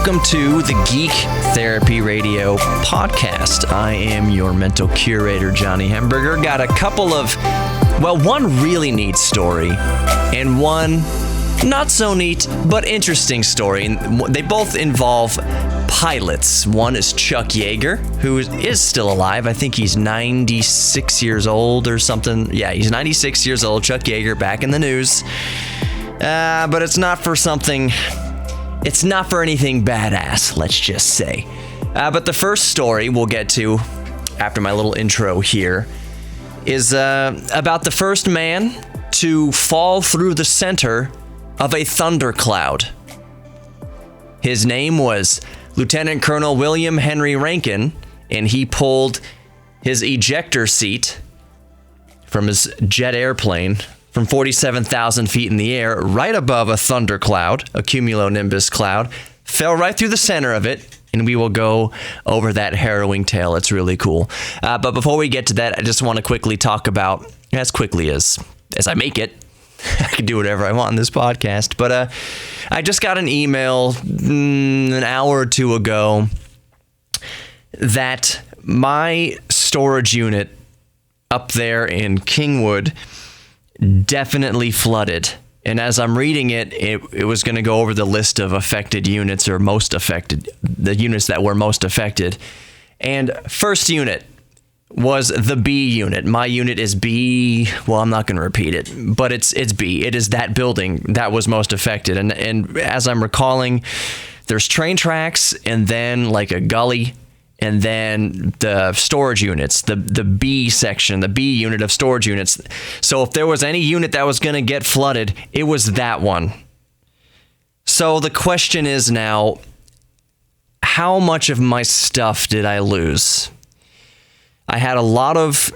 welcome to the Geek Therapy Radio podcast. I am your mental curator, Johnny Hemberger. Got a couple of, one really neat story and one not so neat but interesting story. They both involve pilots. One is Chuck Yeager, who is still alive. I think he's 96 years old or something. Yeah, he's 96 years old. Chuck Yeager, back in the news. But it's not for anything badass, let's just say. But the first story we'll get to after my little intro here is about the first man to fall through the center of a thundercloud. His name was Lieutenant Colonel William Henry Rankin, and he pulled his ejector seat from his jet airplane from 47,000 feet in the air, right above a thundercloud, a cumulonimbus cloud, fell right through the center of it, and we will go over that harrowing tale. It's really cool. But before we get to that, I just want to quickly talk about, as quickly as I make it, I can do whatever I want in this podcast, but I just got an email an hour or two ago that my storage unit up there in Kingwood definitely flooded. And as I'm reading it, it was going to go over the list of affected units, or most affected, the units that were most affected. And first unit was the B unit. My unit is B. Well, I'm not going to repeat it, but it's B. It is that building that was most affected. And as I'm recalling, there's train tracks and then like a gully, and then the storage units, the B section, the B unit of storage units. So if there was any unit that was going to get flooded, it was that one. So the question is now, how much of my stuff did I lose? I had a lot of,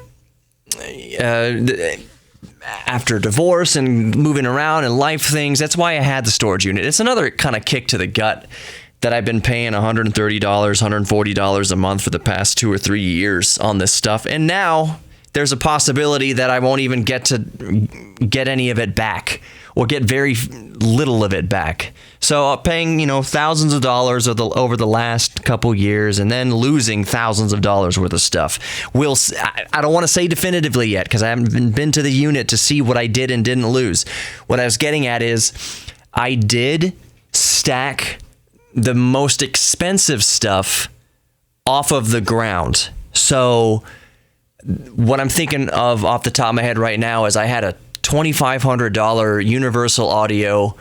after divorce and moving around and life things, that's why I had the storage unit. It's another kind of kick to the gut that I've been paying $130, $140 a month for the past 2 or 3 years on this stuff. And now there's a possibility that I won't even get any of it back, or get very little of it back. So paying, thousands of dollars over the last couple years, and then losing thousands of dollars worth of stuff. I don't want to say definitively yet, because I haven't been to the unit to see what I did and didn't lose. What I was getting at is I did stack the most expensive stuff off of the ground. So what I'm thinking of off the top of my head right now is I had a $2,500 Universal Audio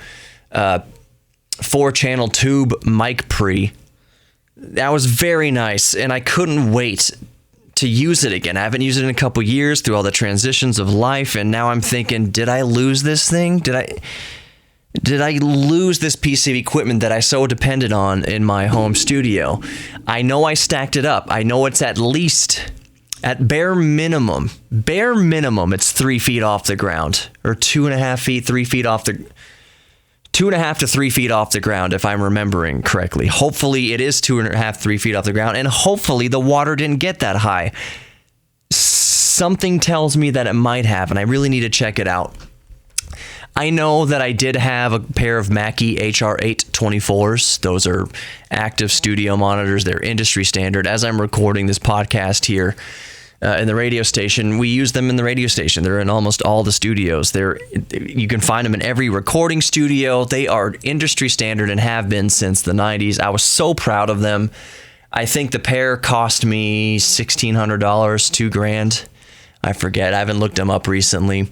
4-channel tube mic pre. That was very nice, and I couldn't wait to use it again. I haven't used it in a couple years through all the transitions of life, and now I'm thinking, did I lose this thing? Did I lose this piece of equipment that I so depended on in my home studio? I know I stacked it up. I know it's at least, at bare minimum, it's 3 feet off the ground, or 2.5 feet, 3 feet off the, 2.5 to 3 feet off the ground, if I'm remembering correctly. Hopefully it is 2.5, 3 feet off the ground, and hopefully the water didn't get that high. Something tells me that it might have, and I really need to check it out. I know that I did have a pair of Mackie HR824s. Those are active studio monitors. They're industry standard. As I'm recording this podcast here in the radio station, we use them in the radio station. They're in almost all the studios. You can find them in every recording studio. They are industry standard and have been since the 90s. I was so proud of them. I think the pair cost me $1,600, $2,000. I forget. I haven't looked them up recently.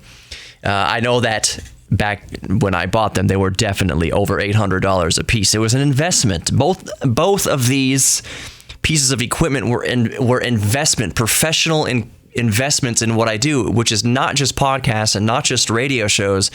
I know that back when I bought them, they were definitely over $800 a piece. It was an investment. Both of these pieces of equipment were professional investments in what I do, which is not just podcasts and not just radio shows,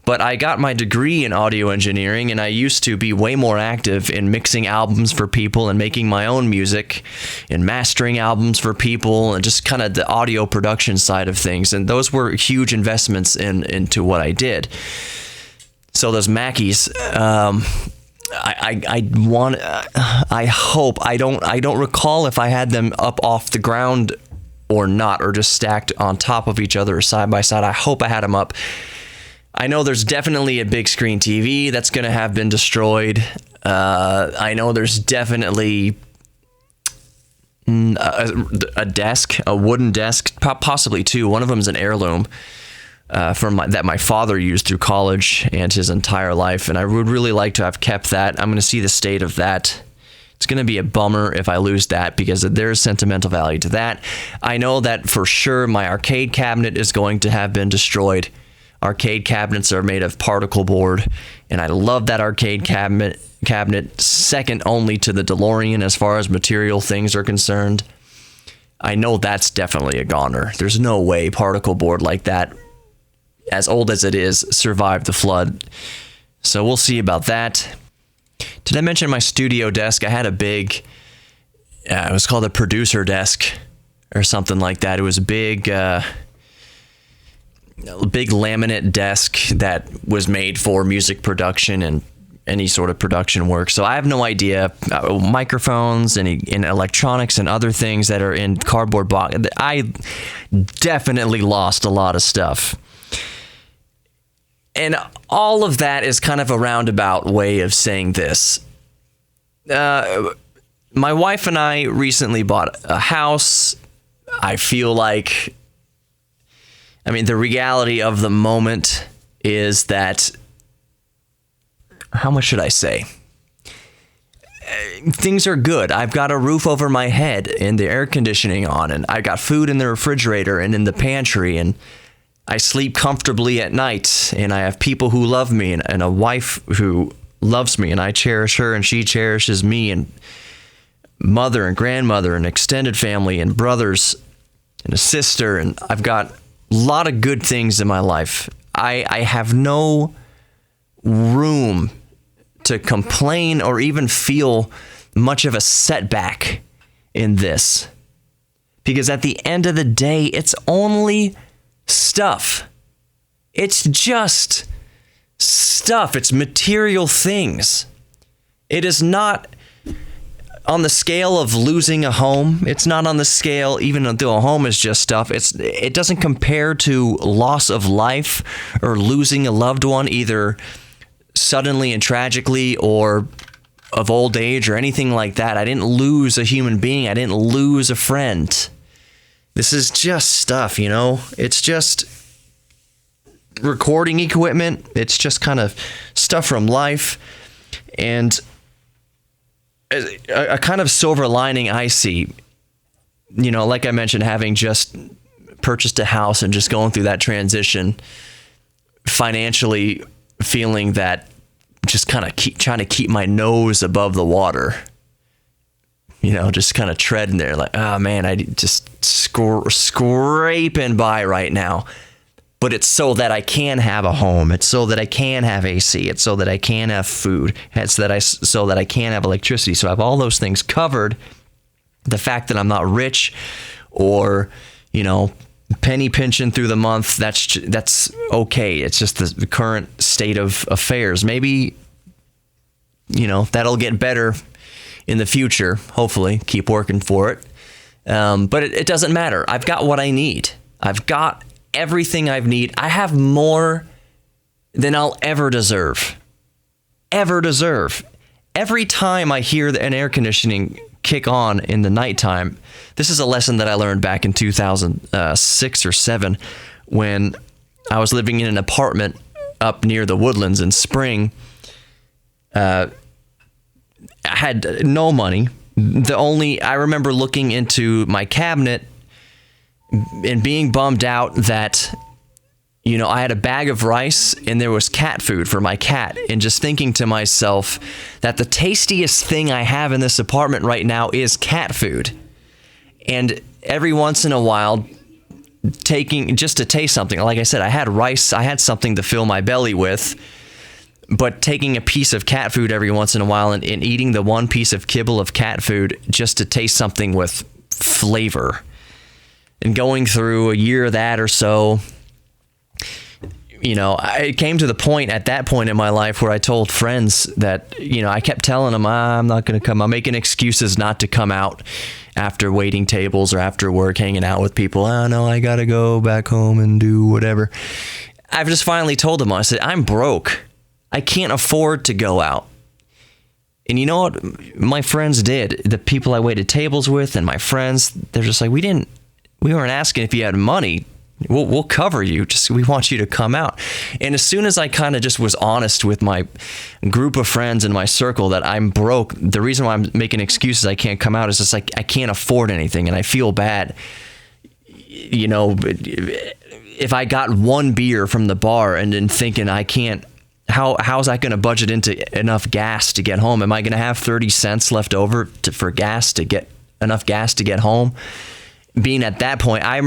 but I got my degree in audio engineering, and I used to be way more active in mixing albums for people and making my own music and mastering albums for people and just kind of the audio production side of things. And those were huge investments into what I did. So those Mackies, I hope, I don't recall if I had them up off the ground or not, or just stacked on top of each other or side by side. I hope I had them up. I know there's definitely a big screen TV that's going to have been destroyed. I know there's definitely a desk, a wooden desk, possibly two. One of them is an heirloom that my father used through college and his entire life, and I would really like to have kept that. I'm going to see the state of that. It's going to be a bummer if I lose that because there's sentimental value to that. I know that for sure my arcade cabinet is going to have been destroyed. Arcade cabinets are made of particle board, and I love that arcade cabinet, second only to the DeLorean as far as material things are concerned. I know that's definitely a goner. There's no way particle board like that, as old as it is, survived the flood. So we'll see about that. Did I mention my studio desk? I had a big, it was called a producer desk or something like that. It was a big laminate desk that was made for music production and any sort of production work. So I have no idea, microphones and electronics and other things that are in cardboard box. I definitely lost a lot of stuff. And all of that is kind of a roundabout way of saying this. My wife and I recently bought a house. I feel like, the reality of the moment is that, how much should I say? Things are good. I've got a roof over my head and the air conditioning on, and I got food in the refrigerator and in the pantry, and I sleep comfortably at night, and I have people who love me and a wife who loves me, and I cherish her and she cherishes me, and mother and grandmother and extended family and brothers and a sister, and I've got a lot of good things in my life. I have no room to complain or even feel much of a setback in this, because at the end of the day, it's only stuff. It's just stuff. It's material things. It is not on the scale of losing a home. It's not on the scale, even though a home is just stuff. It doesn't compare to loss of life or losing a loved one, either suddenly and tragically or of old age or anything like that. I didn't lose a human being. I didn't lose a friend. This is just stuff, It's just recording equipment. It's just kind of stuff from life. And a kind of silver lining I see, like I mentioned, having just purchased a house and just going through that transition, financially feeling that just kind of trying to keep my nose above the water. Just kind of treading there like, oh man, I just scraping by right now. But it's so that I can have a home. It's so that I can have AC. It's so that I can have food. It's so that I can have electricity. So I have all those things covered. The fact that I'm not rich or, penny pinching through the month, that's okay. It's just the current state of affairs. Maybe, that'll get better in the future, hopefully. Keep working for it. But it doesn't matter. I've got what I need. I've got everything I need. I have more than I'll ever deserve. Every time I hear an air conditioning kick on in the nighttime, this is a lesson that I learned back in 2006 or 7 when I was living in an apartment up near the Woodlands in Spring. I had no money. I remember looking into my cabinet and being bummed out that, I had a bag of rice and there was cat food for my cat, and just thinking to myself that the tastiest thing I have in this apartment right now is cat food. And every once in a while, just to taste something, like I said, I had rice, I had something to fill my belly with, but taking a piece of cat food every once in a while and eating the one piece of kibble of cat food just to taste something with flavor. And going through a year of that or so, it came to the point at that point in my life where I told friends that, I kept telling them, I'm not going to come. I'm making excuses not to come out after waiting tables or after work, hanging out with people. Oh, no, I got to go back home and do whatever. I've just finally told them, I said, I'm broke. I can't afford to go out. And you know what my friends did? The people I waited tables with and my friends, they're just like, we weren't asking if you had money. We'll cover you. Just, we want you to come out. And as soon as I kind of just was honest with my group of friends in my circle that I'm broke, the reason why I'm making excuses I can't come out is just like, I can't afford anything and I feel bad. You know, if I got one beer from the bar and then thinking I can't, how's that going to budget into enough gas to get home? Am I going to have 30 cents left over for gas to get enough gas to get home? Being at that point, I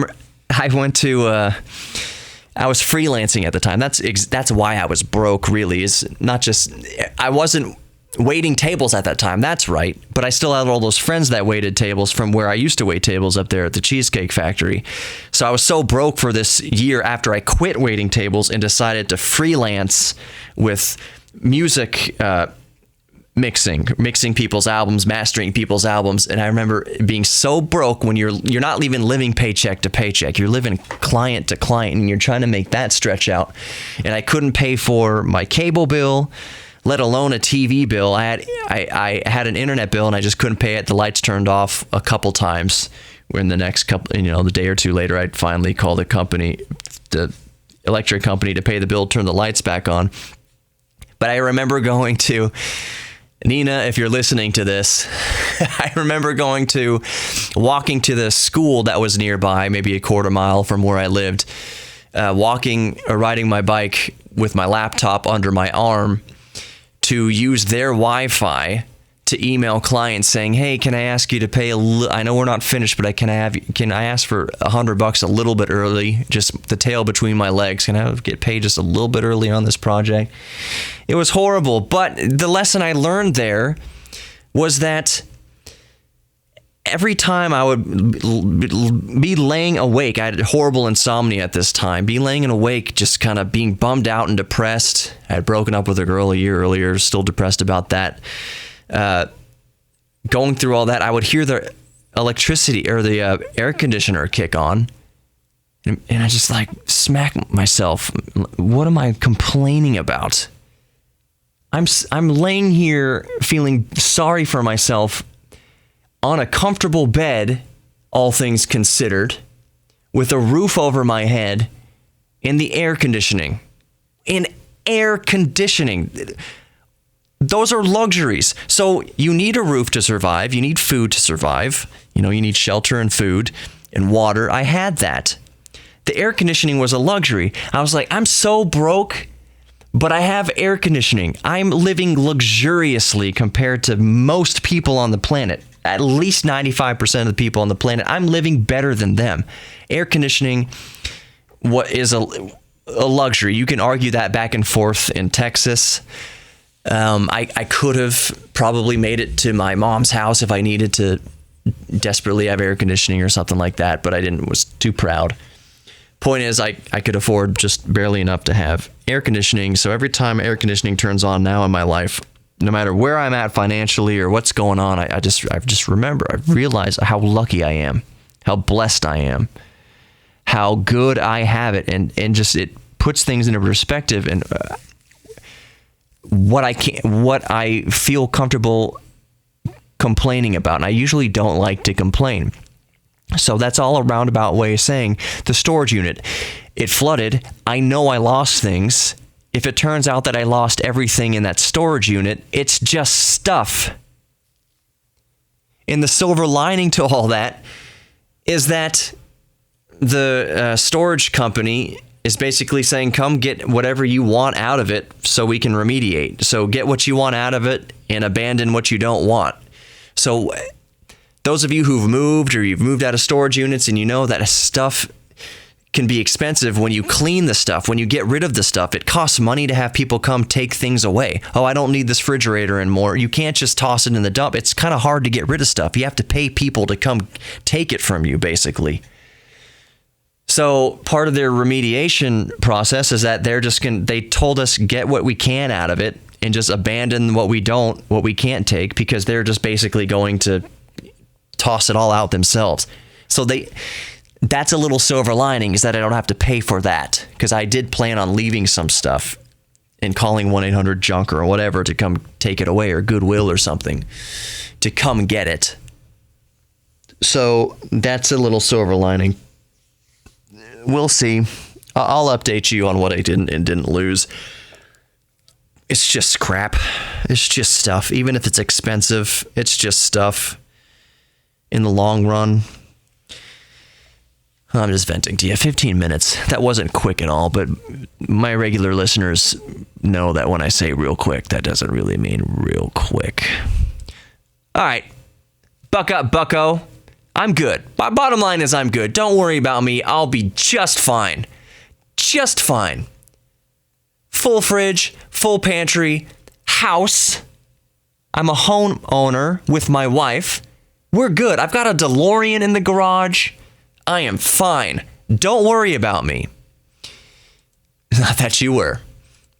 went to, I was freelancing at the time. That's why I was broke, really, is not just, I wasn't waiting tables at that time. That's right. But I still had all those friends that waited tables from where I used to wait tables up there at the Cheesecake Factory. So I was so broke for this year after I quit waiting tables and decided to freelance with music, mixing people's albums, mastering people's albums. And I remember being so broke when you're not even living paycheck to paycheck. You're living client to client and you're trying to make that stretch out. And I couldn't pay for my cable bill, let alone a TV bill. I had an internet bill and I just couldn't pay it. The lights turned off a couple times. When the next couple, the day or two later, I'd finally call the electric company to pay the bill, turn the lights back on. But I remember going to, Nina, if you're listening to this, I remember walking to the school that was nearby, maybe a quarter mile from where I lived, walking or riding my bike with my laptop under my arm to use their Wi-Fi to email clients saying, hey, can I ask you to pay I know we're not finished, but can I ask for $100 a little bit early, just the tail between my legs? Can I get paid just a little bit early on this project? It was horrible, but the lesson I learned there was that every time I would be laying awake, I had horrible insomnia at this time, be laying awake, just kind of being bummed out and depressed. I had broken up with a girl a year earlier, still depressed about that. Going through all that, I would hear the electricity or the air conditioner kick on, and I just like smack myself. What am I complaining about? I'm laying here feeling sorry for myself on a comfortable bed, all things considered, with a roof over my head and the air conditioning. In air conditioning. Those are luxuries. So you need a roof to survive. You need food to survive. You need shelter and food and water. I had that. The air conditioning was a luxury. I was like, I'm so broke, but I have air conditioning. I'm living luxuriously compared to most people on the planet. At least 95% of the people on the planet. I'm living better than them. Air conditioning is a luxury. You can argue that back and forth in Texas. I could have probably made it to my mom's house if I needed to desperately have air conditioning or something like that, but I didn't, was too proud. Point is, I could afford just barely enough to have air conditioning. So every time air conditioning turns on now in my life, no matter where I'm at financially or what's going on, I just remember, I realize how lucky I am, how blessed I am, how good I have it, and just it puts things into perspective and what I feel comfortable complaining about. And I usually don't like to complain. So that's all a roundabout way of saying the storage unit, it flooded. I know I lost things. If it turns out that I lost everything in that storage unit, it's just stuff. And the silver lining to all that is that the storage company is basically saying, come get whatever you want out of it so we can remediate. So get what you want out of it and abandon what you don't want. So those of you who've moved or you've moved out of storage units and you know that stuff can be expensive when you clean the stuff, when you get rid of the stuff. It costs money to have people come take things away. Oh, I don't need this refrigerator anymore. You can't just toss it in the dump. It's kind of hard to get rid of stuff. You have to pay people to come take it from you, basically. So part of their remediation process is that they told us get what we can out of it and just abandon what we can't take, because they're just basically going to toss it all out themselves. So that's a little silver lining, is that I don't have to pay for that, because I did plan on leaving some stuff and calling 1-800-JUNK or whatever to come take it away, or Goodwill or something to come get it. So that's a little silver lining. We'll see. I'll update you on what I didn't and didn't lose. It's just crap. It's just stuff. Even if it's expensive, it's just stuff in the long run. I'm just venting to you. 15 minutes. That wasn't quick at all, but my regular listeners know that when I say real quick, that doesn't really mean real quick. All right. Buck up, bucko. I'm good. Bottom line is I'm good. Don't worry about me. I'll be just fine. Just fine. Full fridge, full pantry, house. I'm a homeowner with my wife. We're good. I've got a DeLorean in the garage. I am fine. Don't worry about me. Not that you were,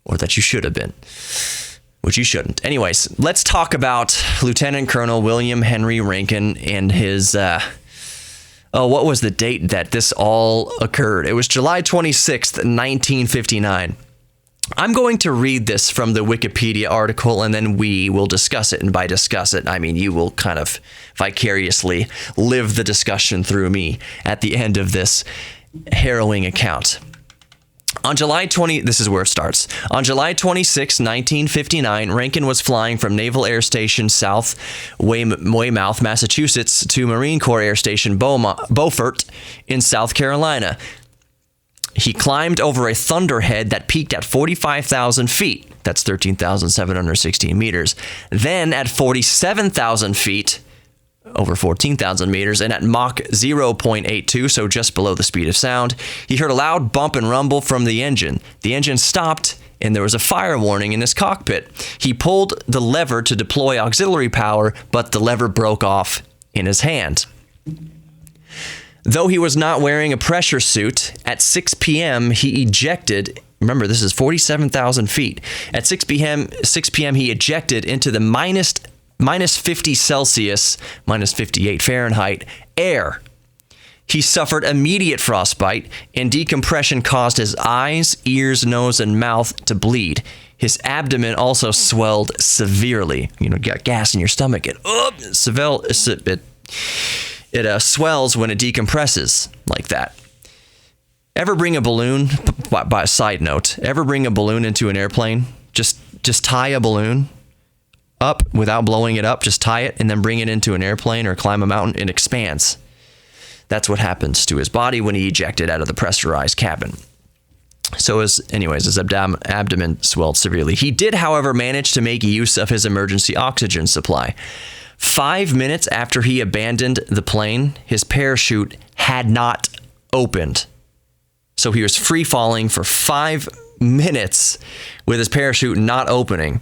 or that you should have been, which you shouldn't. Anyways, let's talk about Lieutenant Colonel William Henry Rankin and his, what was the date that this all occurred? It was July 26th, 1959. I'm going to read this from the Wikipedia article, and then we will discuss it. And by discuss it, I mean you will kind of vicariously live the discussion through me at the end of this harrowing account. On July 20, this is where it starts. On July 26, 1959, Rankin was flying from Naval Air Station South Weymouth, Massachusetts, to Marine Corps Air Station Beaufort in South Carolina. He climbed over a thunderhead that peaked at 45,000 feet. That's 13,716 meters. Then at 47,000 feet, over 14,000 meters, and at Mach 0.82, so just below the speed of sound, he heard a loud bump and rumble from the engine. The engine stopped, and there was a fire warning in his cockpit. He pulled the lever to deploy auxiliary power, but the lever broke off in his hand. Though he was not wearing a pressure suit, at 6 p.m. he ejected. Remember, this is 47,000 feet. At 6 p.m. he ejected into the minus 50 Celsius, minus 58 Fahrenheit, air. He suffered immediate frostbite, and decompression caused his eyes, ears, nose, and mouth to bleed. His abdomen also swelled severely. You got gas in your stomach. It swells when it decompresses like that. Ever bring a balloon, by a side note, ever bring a balloon into an airplane? Just tie a balloon up without blowing it up. Just tie it and then bring it into an airplane or climb a mountain. It expands. That's what happens to his body when he ejected out of the pressurized cabin. So his abdomen swelled severely. He did, however, manage to make use of his emergency oxygen supply. 5 minutes after he abandoned the plane, his parachute had not opened. So he was free falling for 5 minutes with his parachute not opening.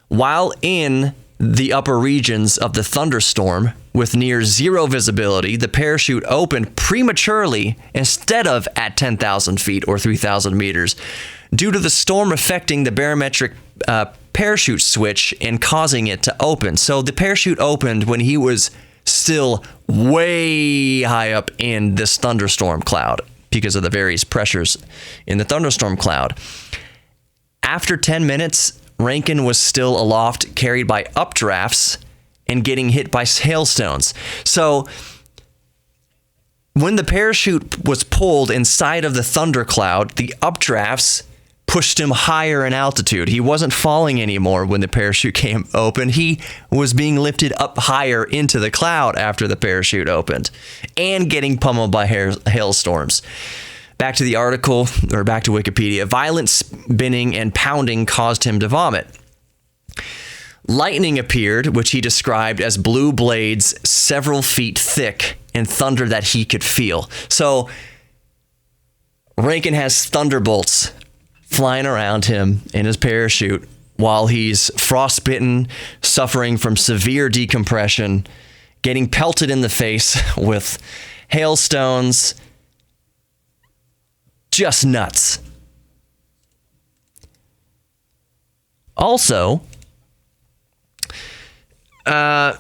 While in the upper regions of the thunderstorm with near zero visibility, the parachute opened prematurely instead of at 10,000 feet or 3,000 meters due to the storm affecting the barometric parachute switch and causing it to open. So the parachute opened when he was still way high up in this thunderstorm cloud because of the various pressures in the thunderstorm cloud. After 10 minutes, Rankin was still aloft, carried by updrafts and getting hit by hailstones. So when the parachute was pulled inside of the thundercloud, the updrafts pushed him higher in altitude. He wasn't falling anymore when the parachute came open. He was being lifted up higher into the cloud after the parachute opened and getting pummeled by hailstorms. Back to the article, or back to Wikipedia. Violent spinning and pounding caused him to vomit. Lightning appeared, which he described as blue blades several feet thick and thunder that he could feel. So Rankin has thunderbolts flying around him in his parachute while he's frostbitten, suffering from severe decompression, getting pelted in the face with hailstones. Just nuts. Also, the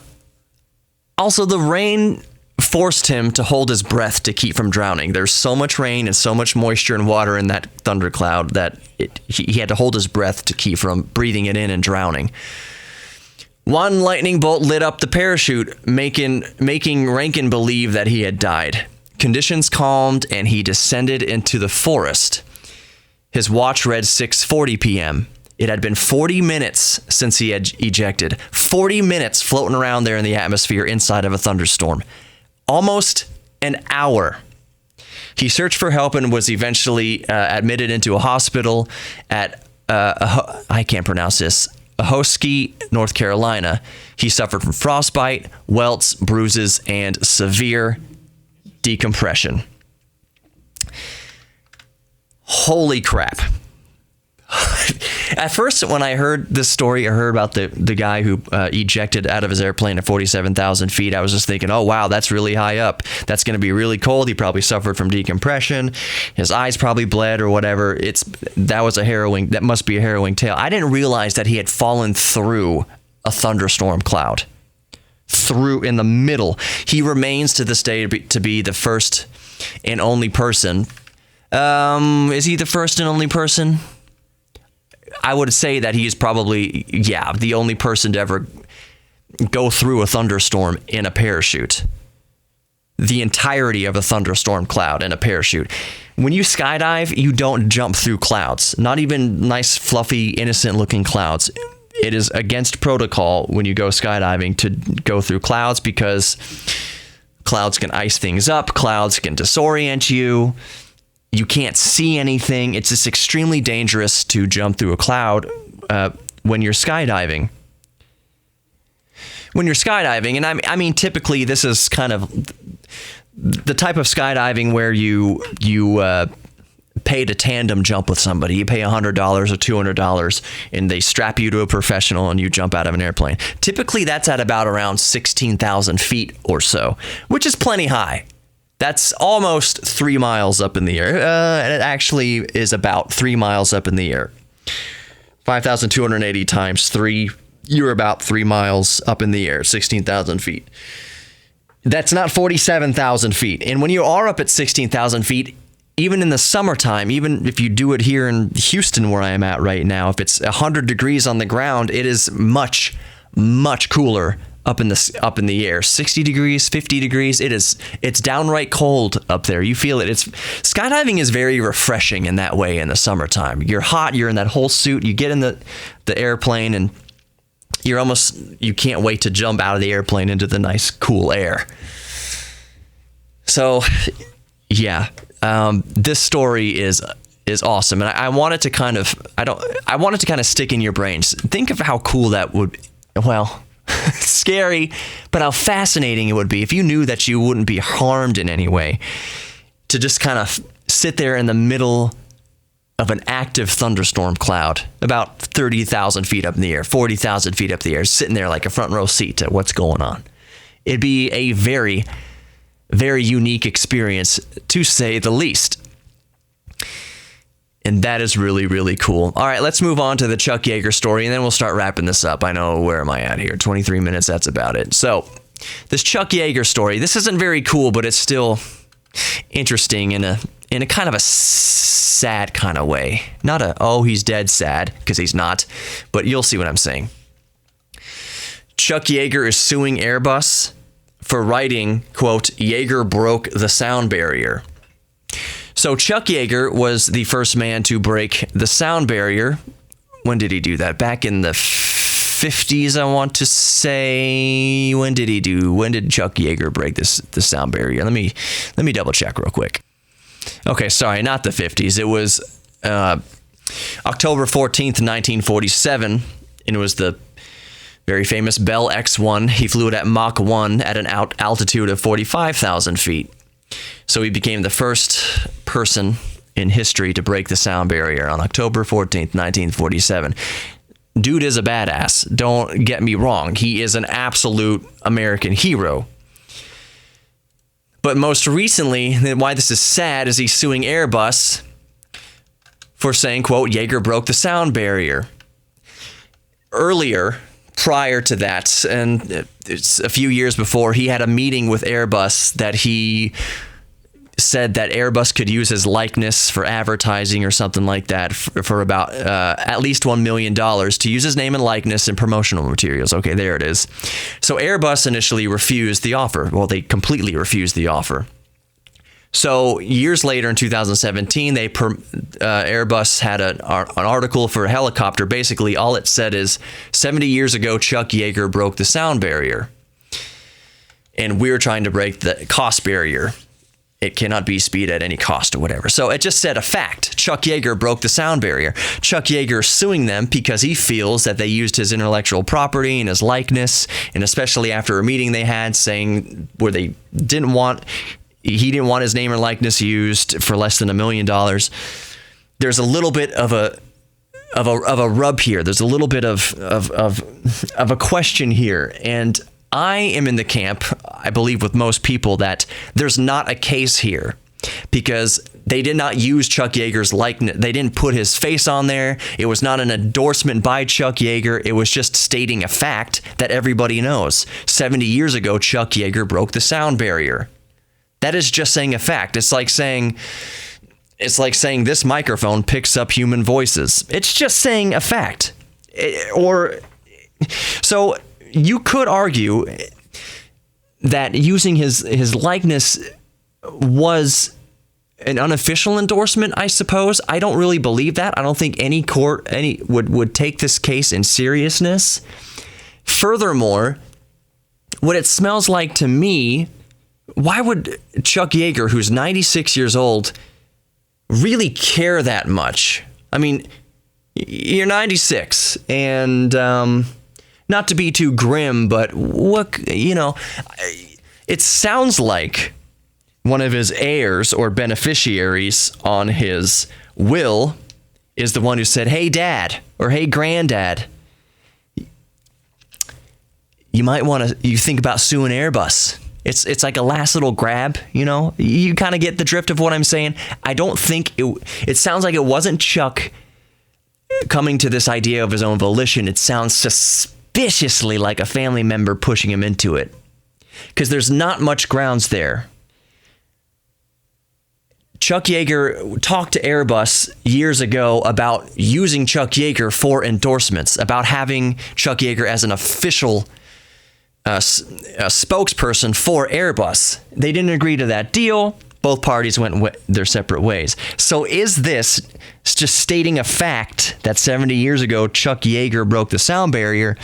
rain forced him to hold his breath to keep from drowning. There's so much rain and so much moisture and water in that thundercloud that he had to hold his breath to keep from breathing it in and drowning. One lightning bolt lit up the parachute, making Rankin believe that he had died. Conditions calmed, and he descended into the forest. His watch read 6:40 p.m. It had been 40 minutes since he had ejected. 40 minutes floating around there in the atmosphere inside of a thunderstorm. Almost an hour. He searched for help and was eventually admitted into a hospital at, I can't pronounce this, Ahoskie, North Carolina. He suffered from frostbite, welts, bruises, and severe decompression. Holy crap. At first, when I heard this story, I heard about the guy who ejected out of his airplane at 47,000 feet. I was just thinking, oh, wow, that's really high up. That's going to be really cold. He probably suffered from decompression. His eyes probably bled or whatever. That must be a harrowing tale. I didn't realize that he had fallen through a thunderstorm cloud. Through in the middle. He remains to this day to be the first and only person. Is he the first and only person? I would say that he is probably, the only person to ever go through a thunderstorm in a parachute. The entirety of a thunderstorm cloud in a parachute. When you skydive, you don't jump through clouds. Not even nice, fluffy, innocent-looking clouds. It is against protocol when you go skydiving to go through clouds because clouds can ice things up. Clouds can disorient you. You can't see anything. It's just extremely dangerous to jump through a cloud when you're skydiving. And I mean, typically this is kind of the type of skydiving where you pay to tandem jump with somebody. You pay $100 or $200 and they strap you to a professional and you jump out of an airplane. Typically that's at about around 16,000 feet or so, which is plenty high. That's almost 3 miles up in the air. It actually is about 3 miles up in the air. 5,280 times 3, you're about 3 miles up in the air, 16,000 feet. That's not 47,000 feet. And when you are up at 16,000 feet, even in the summertime, even if you do it here in Houston where I am at right now, if it's 100 degrees on the ground, it is much, much cooler up in the air. 60 degrees, 50 degrees, it's downright cold up there. You feel it. Skydiving is very refreshing in that way in the summertime. You're hot, you're in that whole suit, you get in the airplane and you can't wait to jump out of the airplane into the nice cool air. So yeah, this story is awesome. And I want it to kind of stick in your brains. Think of how cool that would, scary, but how fascinating it would be if you knew that you wouldn't be harmed in any way, to just kind of sit there in the middle of an active thunderstorm cloud, about 30,000 feet up in the air, 40,000 feet up in the air, sitting there like a front row seat to what's going on. It'd be a very, very unique experience, to say the least. And that is really, really cool. All right, let's move on to the Chuck Yeager story, and then we'll start wrapping this up. I know, where am I at here? 23 minutes, that's about it. So, this Chuck Yeager story, this isn't very cool, but it's still interesting in a kind of a sad kind of way. Not he's dead sad, because he's not, but you'll see what I'm saying. Chuck Yeager is suing Airbus for writing, quote, "Yeager broke the sound barrier." So Chuck Yeager was the first man to break the sound barrier. When did he do that? Back in the 50s, I want to say. When did Chuck Yeager break the sound barrier? Let me double check real quick. Okay, sorry, not the 50s. It was October 14th, 1947, and it was the very famous Bell X-1. He flew it at Mach 1 at an altitude of 45,000 feet. So he became the first person in history to break the sound barrier on October 14th, 1947. Dude is a badass. Don't get me wrong. He is an absolute American hero. But most recently, why this is sad, is he's suing Airbus for saying, quote, "Yeager broke the sound barrier." Earlier prior to that, and it's a few years before, he had a meeting with Airbus that he said that Airbus could use his likeness for advertising or something like that for about at least $1 million to use his name and likeness in promotional materials. Okay, there it is. So Airbus initially refused the offer. Well, they completely refused the offer. So years later, in 2017, Airbus had an article for a helicopter. Basically, all it said is, 70 years ago, Chuck Yeager broke the sound barrier. And we're trying to break the cost barrier. It cannot be speed at any cost or whatever. So it just said a fact. Chuck Yeager broke the sound barrier. Chuck Yeager is suing them because he feels that they used his intellectual property and his likeness, and especially after a meeting they had saying where he didn't want his name or likeness used for less than $1 million. There's a little bit of a rub here. There's a little bit of a question here, and I am in the camp, I believe with most people, that there's not a case here because they did not use Chuck Yeager's likeness. They didn't put his face on there. It was not an endorsement by Chuck Yeager. It was just stating a fact that everybody knows. 70 years ago, Chuck Yeager broke the sound barrier. That is just saying a fact. It's like saying this microphone picks up human voices. It's just saying a fact. So you could argue that using his likeness was an unofficial endorsement, I suppose. I don't really believe that. I don't think any court would take this case in seriousness. Furthermore, what it smells like to me, why would Chuck Yeager, who's 96 years old, really care that much? I mean, you're 96, and not to be too grim, but it sounds like one of his heirs or beneficiaries on his will is the one who said, "Hey, Dad," or "Hey, Granddad, you think about suing Airbus." It's like a last little grab, You kind of get the drift of what I'm saying. I don't think it sounds like it wasn't Chuck coming to this idea of his own volition. It sounds suspiciously like a family member pushing him into it, because there's not much grounds there. Chuck Yeager talked to Airbus years ago about using Chuck Yeager for endorsements, about having Chuck Yeager as an official a spokesperson for Airbus. They didn't agree to that deal. Both parties went their separate ways. So is this just stating a fact that 70 years ago Chuck Yeager broke the sound barrier?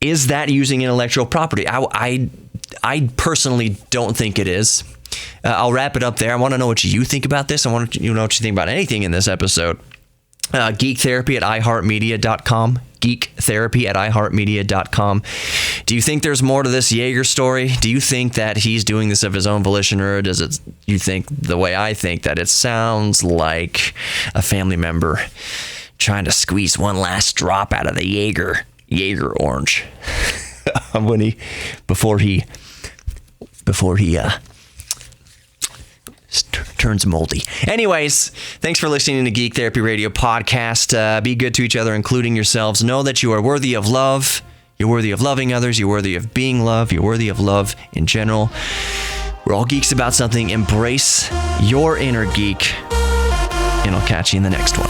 Is that using intellectual property? I personally don't think it is. I'll wrap it up there. I want to know what you think about this. I want to know what you think about anything in this episode. GeekTherapy at iHeartMedia.com. GeekTherapy at iHeartMedia.com. Do you think there's more to this Yeager story? Do you think that he's doing this of his own volition, or you think the way I think, that it sounds like a family member trying to squeeze one last drop out of the Yeager orange before he turns moldy. Anyways, thanks for listening to Geek Therapy Radio Podcast. Be good to each other, including yourselves. Know that you are worthy of love. You're worthy of loving others. You're worthy of being loved. You're worthy of love in general. We're all geeks about something. Embrace your inner geek, and I'll catch you in the next one.